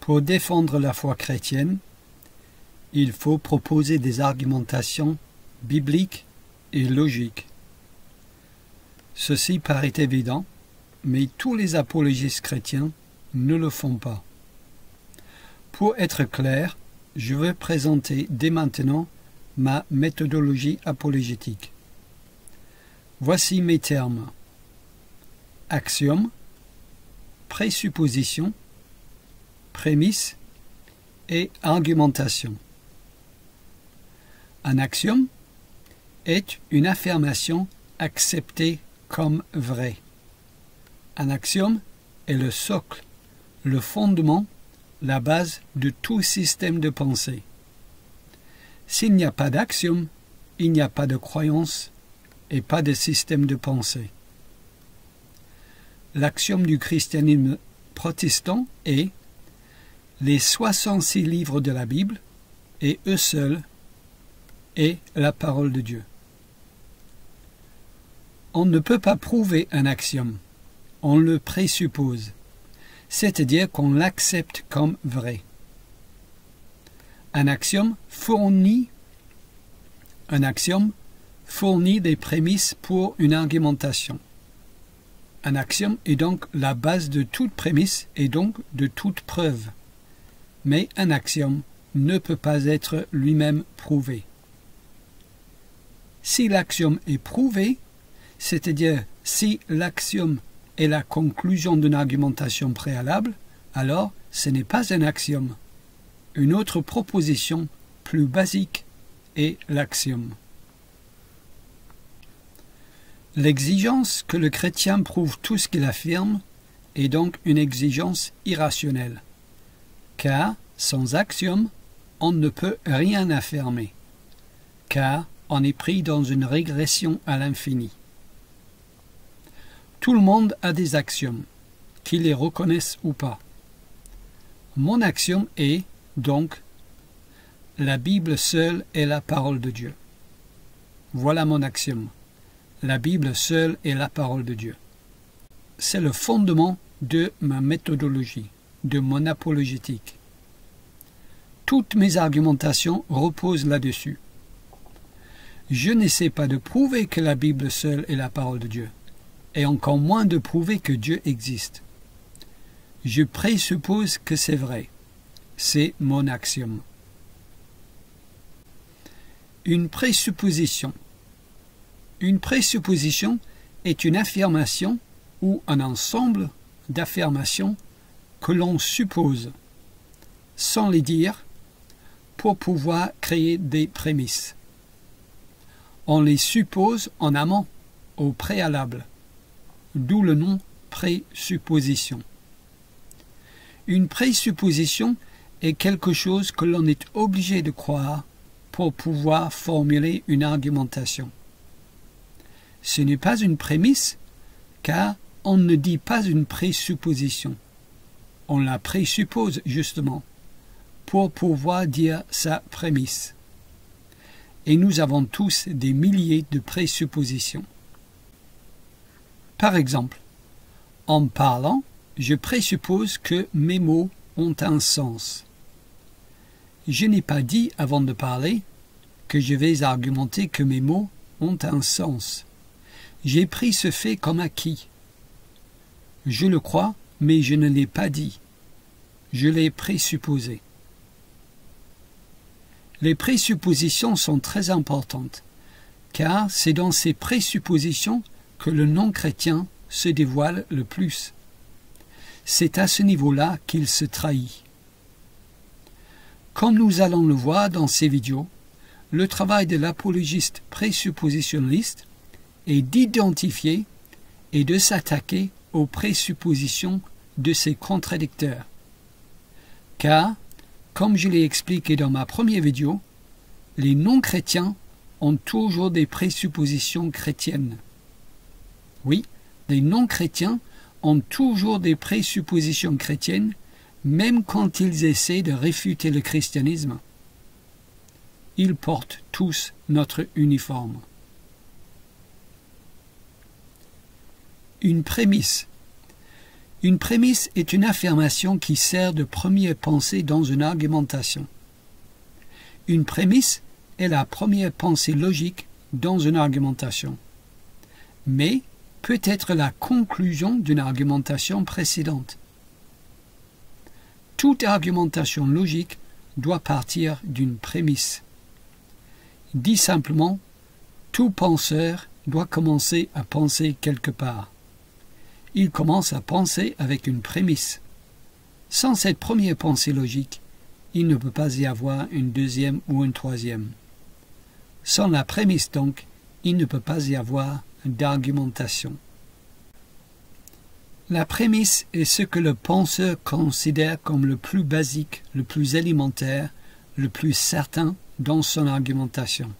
Pour défendre la foi chrétienne, il faut proposer des argumentations bibliques et logiques. Ceci paraît évident, mais tous les apologistes chrétiens ne le font pas. Pour être clair, je vais présenter dès maintenant ma méthodologie apologétique. Voici mes termes: axiome, présupposition, prémisse et argumentation. Un axiome est une affirmation acceptée comme vraie. Un axiome est le socle, le fondement, la base de tout système de pensée. S'il n'y a pas d'axiome, il n'y a pas de croyance et pas de système de pensée. L'axiome du christianisme protestant est: les 66 livres de la Bible, et eux seuls, est la parole de Dieu. On ne peut pas prouver un axiome, on le présuppose, c'est-à-dire qu'on l'accepte comme vrai. Un axiome fournit des prémices pour une argumentation. Un axiome est donc la base de toute prémisse et donc de toute preuve. Mais un axiome ne peut pas être lui-même prouvé. Si l'axiome est prouvé, c'est-à-dire si l'axiome est la conclusion d'une argumentation préalable, alors ce n'est pas un axiome. Une autre proposition plus basique est l'axiome. L'exigence que le chrétien prouve tout ce qu'il affirme est donc une exigence irrationnelle, car sans axiome, on ne peut rien affirmer, car on est pris dans une régression à l'infini. Tout le monde a des axiomes, qu'ils les reconnaissent ou pas. Mon axiome est, donc, la Bible seule est la parole de Dieu. Voilà mon axiome. La Bible seule est la parole de Dieu. C'est le fondement de ma méthodologie, de mon apologétique. Toutes mes argumentations reposent là-dessus. Je n'essaie pas de prouver que la Bible seule est la parole de Dieu, et encore moins de prouver que Dieu existe. Je présuppose que c'est vrai. C'est mon axiome. Une présupposition. Une présupposition est une affirmation ou un ensemble d'affirmations que l'on suppose, sans les dire, pour pouvoir créer des prémices. On les suppose en amont, au préalable, d'où le nom présupposition. Une présupposition est quelque chose que l'on est obligé de croire pour pouvoir formuler une argumentation. Ce n'est pas une prémisse, car on ne dit pas une présupposition. On la présuppose justement, pour pouvoir dire sa prémisse. Et nous avons tous des milliers de présuppositions. Par exemple, en parlant, je présuppose que mes mots ont un sens. Je n'ai pas dit avant de parler que je vais argumenter que mes mots ont un sens. J'ai pris ce fait comme acquis. Je le crois, mais je ne l'ai pas dit. Je l'ai présupposé. Les présuppositions sont très importantes, car c'est dans ces présuppositions que le non-chrétien se dévoile le plus. C'est à ce niveau-là qu'il se trahit. Comme nous allons le voir dans ces vidéos, le travail de l'apologiste présuppositionnaliste est d'identifier et de s'attaquer aux présuppositions de ses contradicteurs. Car, comme je l'ai expliqué dans ma première vidéo, les non-chrétiens ont toujours des présuppositions chrétiennes. Oui, les non-chrétiens ont toujours des présuppositions chrétiennes, même quand ils essaient de réfuter le christianisme. Ils portent tous notre uniforme. Une prémisse. Une prémisse est une affirmation qui sert de première pensée dans une argumentation. Une prémisse est la première pensée logique dans une argumentation, mais peut être la conclusion d'une argumentation précédente. Toute argumentation logique doit partir d'une prémisse. Dit simplement, tout penseur doit commencer à penser quelque part. Il commence à penser avec une prémisse. Sans cette première pensée logique, il ne peut pas y avoir une deuxième ou une troisième. Sans la prémisse donc, il ne peut pas y avoir d'argumentation. La prémisse est ce que le penseur considère comme le plus basique, le plus élémentaire, le plus certain dans son argumentation.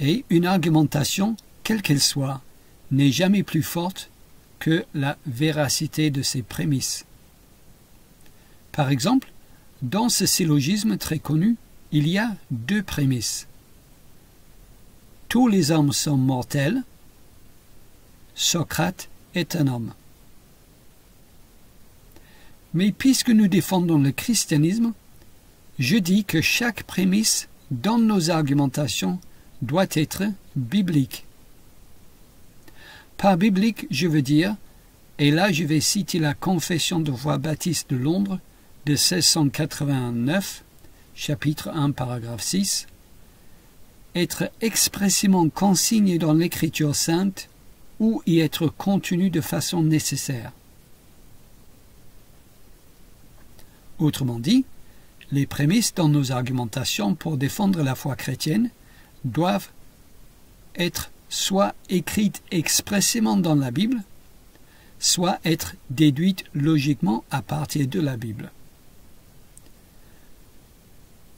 Et une argumentation, quelle qu'elle soit, n'est jamais plus forte que la véracité de ses prémisses. Par exemple, dans ce syllogisme très connu, il y a deux prémisses. Tous les hommes sont mortels. Socrate est un homme. Mais puisque nous défendons le christianisme, je dis que chaque prémisse dans nos argumentations doit être biblique. Par biblique, je veux dire, et là je vais citer la Confession de foi baptiste de Londres de 1689, chapitre 1, paragraphe 6, être expressément consigné dans l'Écriture sainte ou y être contenu de façon nécessaire. Autrement dit, les prémisses dans nos argumentations pour défendre la foi chrétienne doivent être soit écrites expressément dans la Bible, soit être déduites logiquement à partir de la Bible.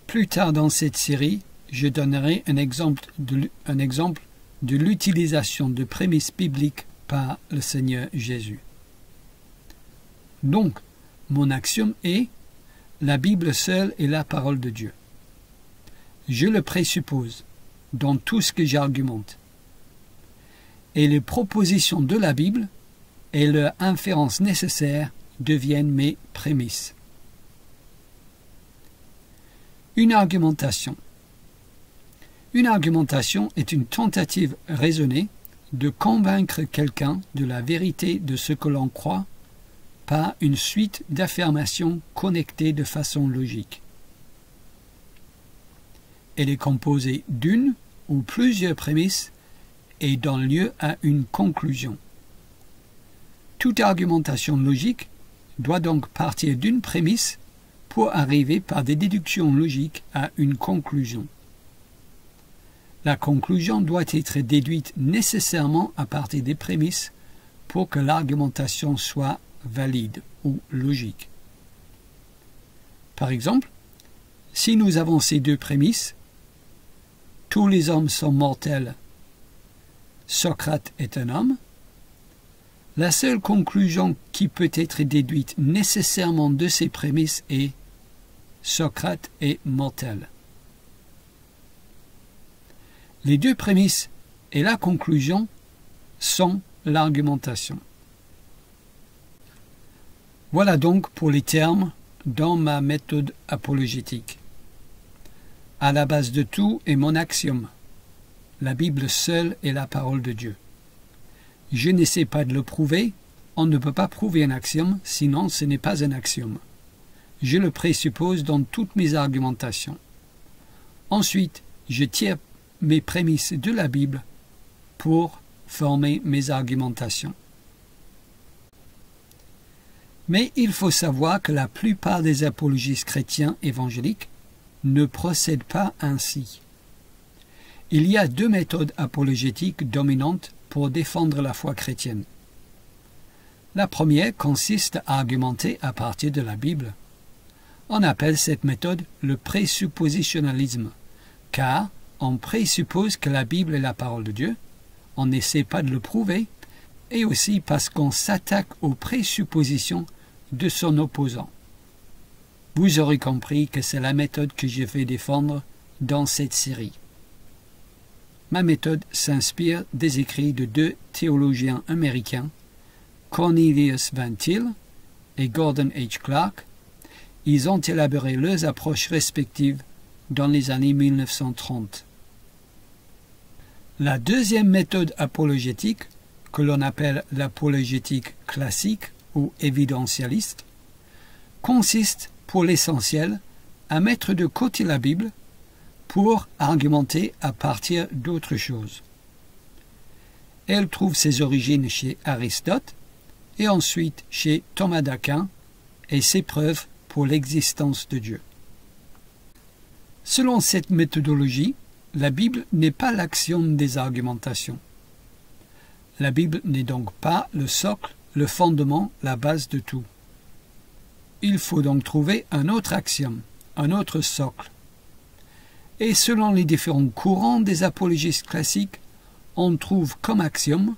Plus tard dans cette série, je donnerai un exemple de l'utilisation de prémisses bibliques par le Seigneur Jésus. Donc, mon axiome est « La Bible seule est la parole de Dieu ». Je le présuppose dans tout ce que j'argumente. Et les propositions de la Bible et leurs inférences nécessaires deviennent mes prémisses. Une argumentation. Une argumentation est une tentative raisonnée de convaincre quelqu'un de la vérité de ce que l'on croit par une suite d'affirmations connectées de façon logique. Elle est composée d'une ou plusieurs prémisses et donne lieu à une conclusion. Toute argumentation logique doit donc partir d'une prémisse pour arriver par des déductions logiques à une conclusion. La conclusion doit être déduite nécessairement à partir des prémisses pour que l'argumentation soit valide ou logique. Par exemple, si nous avons ces deux prémisses, tous les hommes sont mortels, Socrate est un homme, la seule conclusion qui peut être déduite nécessairement de ces prémisses est Socrate est mortel. Les deux prémisses et la conclusion sont l'argumentation. Voilà donc pour les termes dans ma méthode apologétique. À la base de tout est mon axiome. La Bible seule est la parole de Dieu. Je n'essaie pas de le prouver. On ne peut pas prouver un axiome, sinon ce n'est pas un axiome. Je le présuppose dans toutes mes argumentations. Ensuite, je tire mes prémisses de la Bible pour former mes argumentations. Mais il faut savoir que la plupart des apologistes chrétiens évangéliques ne procèdent pas ainsi. Il y a deux méthodes apologétiques dominantes pour défendre la foi chrétienne. La première consiste à argumenter à partir de la Bible. On appelle cette méthode le présuppositionnalisme, car on présuppose que la Bible est la parole de Dieu, on n'essaie pas de le prouver, et aussi parce qu'on s'attaque aux présuppositions de son opposant. Vous aurez compris que c'est la méthode que je vais défendre dans cette série. Ma méthode s'inspire des écrits de deux théologiens américains, Cornelius Van Til et Gordon H. Clark, ils ont élaboré leurs approches respectives dans les années 1930. La deuxième méthode apologétique, que l'on appelle l'apologétique classique ou évidentialiste, consiste pour l'essentiel à mettre de côté la Bible pour argumenter à partir d'autre chose. Elle trouve ses origines chez Aristote et ensuite chez Thomas d'Aquin et ses preuves pour l'existence de Dieu. Selon cette méthodologie, la Bible n'est pas l'axiome des argumentations. La Bible n'est donc pas le socle, le fondement, la base de tout. Il faut donc trouver un autre axiome, un autre socle. Et selon les différents courants des apologistes classiques, on trouve comme axiome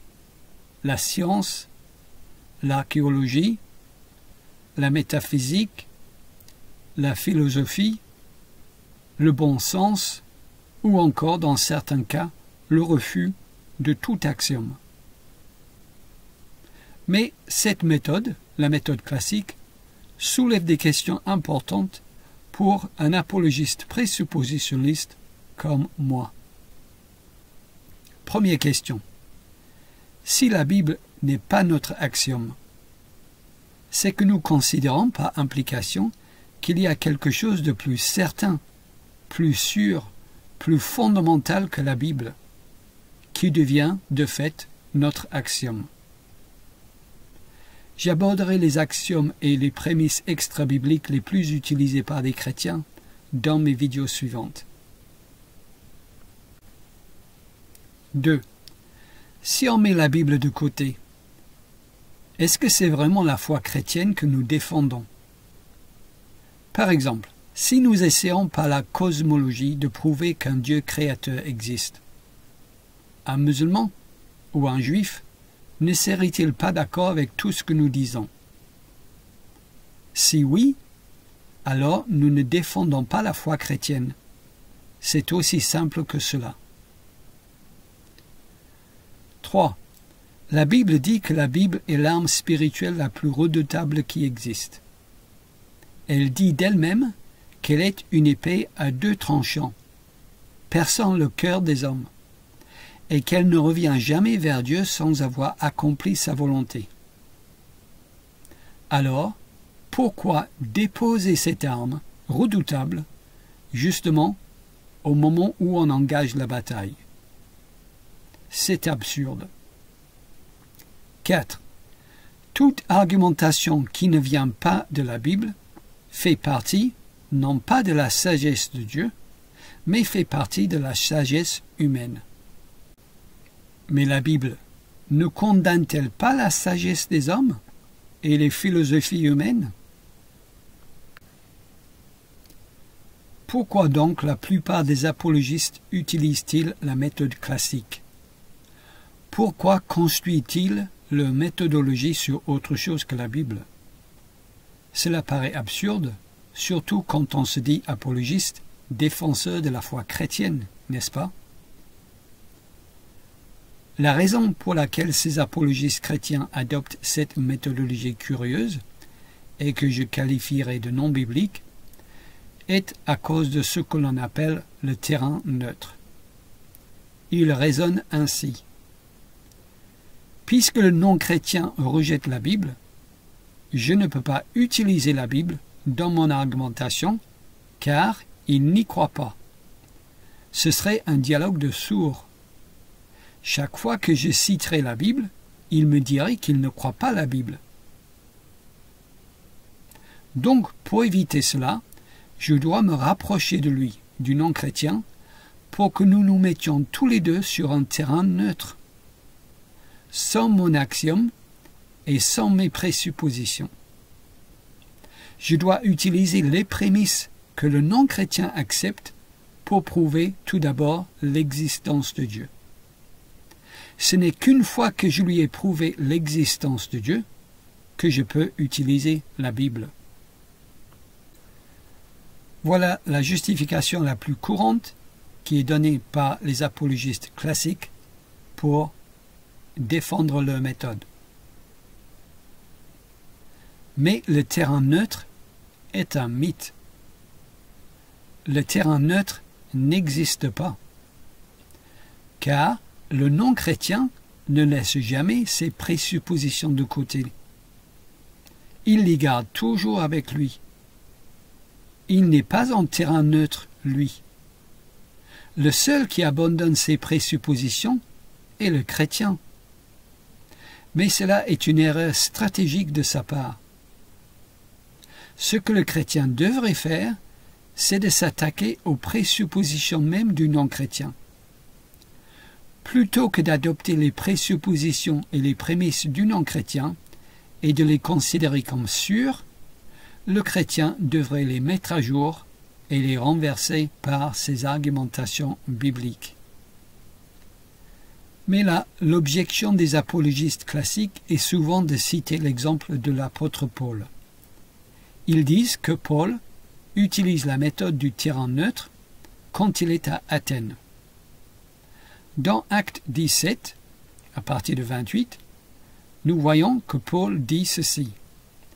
la science, l'archéologie, la métaphysique, la philosophie, le bon sens, ou encore, dans certains cas, le refus de tout axiome. Mais cette méthode, la méthode classique, soulève des questions importantes pour un apologiste présuppositionniste comme moi. Première question. Si la Bible n'est pas notre axiome, c'est que nous considérons par implication qu'il y a quelque chose de plus certain, plus sûr, plus fondamental que la Bible, qui devient, de fait, notre axiome. J'aborderai les axiomes et les prémices extra-bibliques les plus utilisés par les chrétiens dans mes vidéos suivantes. 2. Si on met la Bible de côté, est-ce que c'est vraiment la foi chrétienne que nous défendons? Par exemple, si nous essayons par la cosmologie de prouver qu'un Dieu créateur existe, un musulman ou un juif ne serait-il pas d'accord avec tout ce que nous disons? Si oui, alors nous ne défendons pas la foi chrétienne. C'est aussi simple que cela. 3. La Bible dit que la Bible est l'arme spirituelle la plus redoutable qui existe. Elle dit d'elle-même qu'elle est une épée à deux tranchants, perçant le cœur des hommes, et qu'elle ne revient jamais vers Dieu sans avoir accompli sa volonté. Alors, pourquoi déposer cette arme redoutable, justement, au moment où on engage la bataille? C'est absurde. 4. Toute argumentation qui ne vient pas de la Bible fait partie, non pas de la sagesse de Dieu, mais fait partie de la sagesse humaine. Mais la Bible ne condamne-t-elle pas la sagesse des hommes et les philosophies humaines? Pourquoi donc la plupart des apologistes utilisent-ils la méthode classique? Pourquoi construisent-ils leur méthodologie sur autre chose que la Bible? Cela paraît absurde, surtout quand on se dit apologiste, défenseur de la foi chrétienne, n'est-ce pas? La raison pour laquelle ces apologistes chrétiens adoptent cette méthodologie curieuse, et que je qualifierais de non biblique, est à cause de ce que l'on appelle le terrain neutre. Ils raisonnent ainsi. Puisque le non-chrétien rejette la Bible, je ne peux pas utiliser la Bible dans mon argumentation, car il n'y croit pas. Ce serait un dialogue de sourds. Chaque fois que je citerai la Bible, il me dirait qu'il ne croit pas la Bible. Donc, pour éviter cela, je dois me rapprocher de lui, du non-chrétien, pour que nous nous mettions tous les deux sur un terrain neutre, sans mon axiome et sans mes présuppositions. Je dois utiliser les prémices que le non-chrétien accepte pour prouver tout d'abord l'existence de Dieu. Ce n'est qu'une fois que je lui ai prouvé l'existence de Dieu que je peux utiliser la Bible. Voilà la justification la plus courante qui est donnée par les apologistes classiques pour défendre leur méthode. Mais le terrain neutre est un mythe. Le terrain neutre n'existe pas, car le non-chrétien ne laisse jamais ses présuppositions de côté. Il les garde toujours avec lui. Il n'est pas en terrain neutre, lui. Le seul qui abandonne ses présuppositions est le chrétien. Mais cela est une erreur stratégique de sa part. Ce que le chrétien devrait faire, c'est de s'attaquer aux présuppositions même du non-chrétien. Plutôt que d'adopter les présuppositions et les prémices du non-chrétien et de les considérer comme sûres, le chrétien devrait les mettre à jour et les renverser par ses argumentations bibliques. Mais là, l'objection des apologistes classiques est souvent de citer l'exemple de l'apôtre Paul. Ils disent que Paul utilise la méthode du terrain neutre quand il est à Athènes. Dans Actes 17, à partir de 28, nous voyons que Paul dit ceci.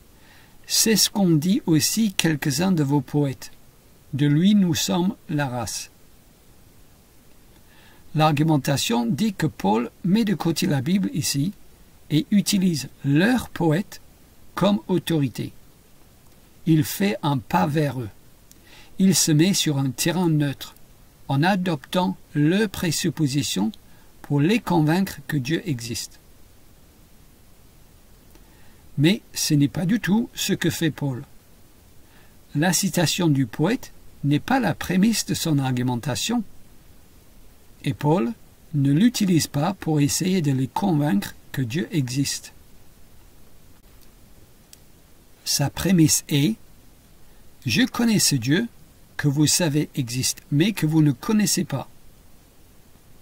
« C'est ce qu'ont dit aussi quelques-uns de vos poètes. De lui nous sommes la race. » L'argumentation dit que Paul met de côté la Bible ici et utilise leurs poètes comme autorité. Il fait un pas vers eux. Il se met sur un terrain neutre en adoptant leurs présuppositions pour les convaincre que Dieu existe. Mais ce n'est pas du tout ce que fait Paul. La citation du poète n'est pas la prémisse de son argumentation, et Paul ne l'utilise pas pour essayer de les convaincre que Dieu existe. Sa prémisse est « Je connais ce Dieu que vous savez existe, mais que vous ne connaissez pas. »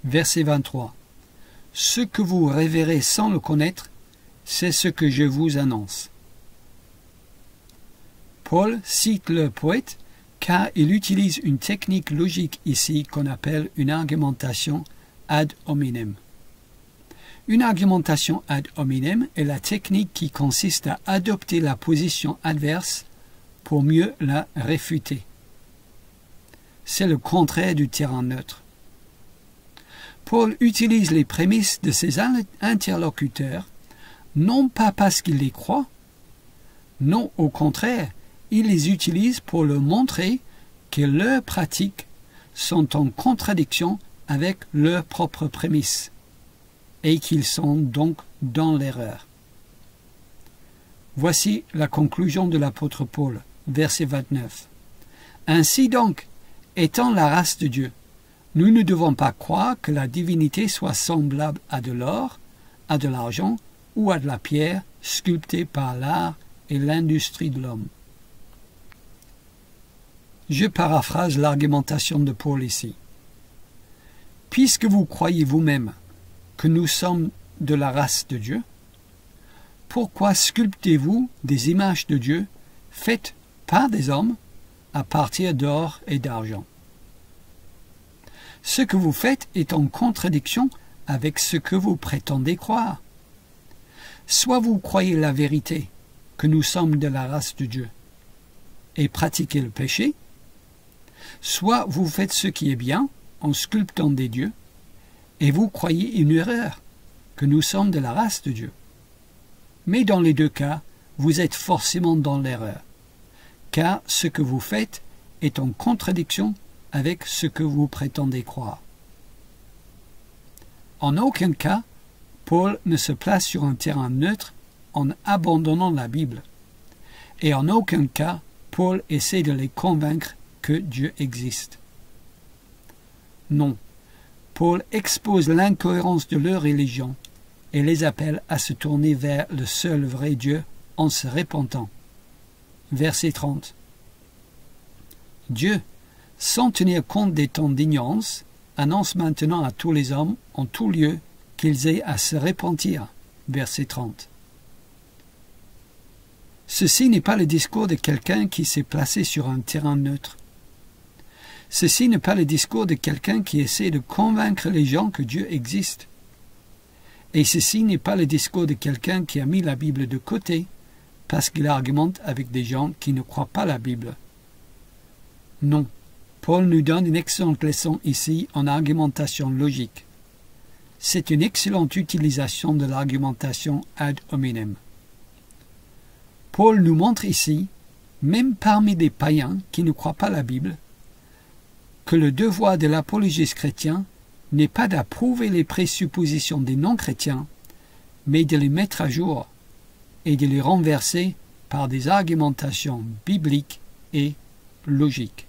Verset 23. « Ce que vous révérez sans le connaître, c'est ce que je vous annonce. » Paul cite le poète car il utilise une technique logique ici qu'on appelle une argumentation ad hominem. Une argumentation ad hominem est la technique qui consiste à adopter la position adverse pour mieux la réfuter. C'est le contraire du terrain neutre. Paul utilise les prémices de ses interlocuteurs non pas parce qu'il les croit, non, au contraire, il les utilise pour leur montrer que leurs pratiques sont en contradiction avec leurs propres prémices et qu'ils sont donc dans l'erreur. Voici la conclusion de l'apôtre Paul, verset 29. « Ainsi donc, étant la race de Dieu, nous ne devons pas croire que la divinité soit semblable à de l'or, à de l'argent ou à de la pierre sculptée par l'art et l'industrie de l'homme. » Je paraphrase l'argumentation de Paul ici. Puisque vous croyez vous-même que nous sommes de la race de Dieu, pourquoi sculptez-vous des images de Dieu faites par des hommes à partir d'or et d'argent? Ce que vous faites est en contradiction avec ce que vous prétendez croire. Soit vous croyez la vérité, que nous sommes de la race de Dieu, et pratiquez le péché, soit vous faites ce qui est bien en sculptant des dieux, et vous croyez une erreur, que nous sommes de la race de Dieu. Mais dans les deux cas, vous êtes forcément dans l'erreur, car ce que vous faites est en contradiction avec ce que vous prétendez croire. En aucun cas, Paul ne se place sur un terrain neutre en abandonnant la Bible, et en aucun cas, Paul essaie de les convaincre que Dieu existe. Non, Paul expose l'incohérence de leur religion et les appelle à se tourner vers le seul vrai Dieu en se repentant. Verset 30. Dieu, sans tenir compte des temps d'ignorance, annonce maintenant à tous les hommes, en tout lieu, qu'ils aient à se repentir. Verset 30. Ceci n'est pas le discours de quelqu'un qui s'est placé sur un terrain neutre. Ceci n'est pas le discours de quelqu'un qui essaie de convaincre les gens que Dieu existe. Et ceci n'est pas le discours de quelqu'un qui a mis la Bible de côté parce qu'il argumente avec des gens qui ne croient pas la Bible. Non, Paul nous donne une excellente leçon ici en argumentation logique. C'est une excellente utilisation de l'argumentation ad hominem. Paul nous montre ici, même parmi des païens qui ne croient pas la Bible, que le devoir de l'apologiste chrétien n'est pas d'approuver les présuppositions des non-chrétiens, mais de les mettre à jour et de les renverser par des argumentations bibliques et logiques.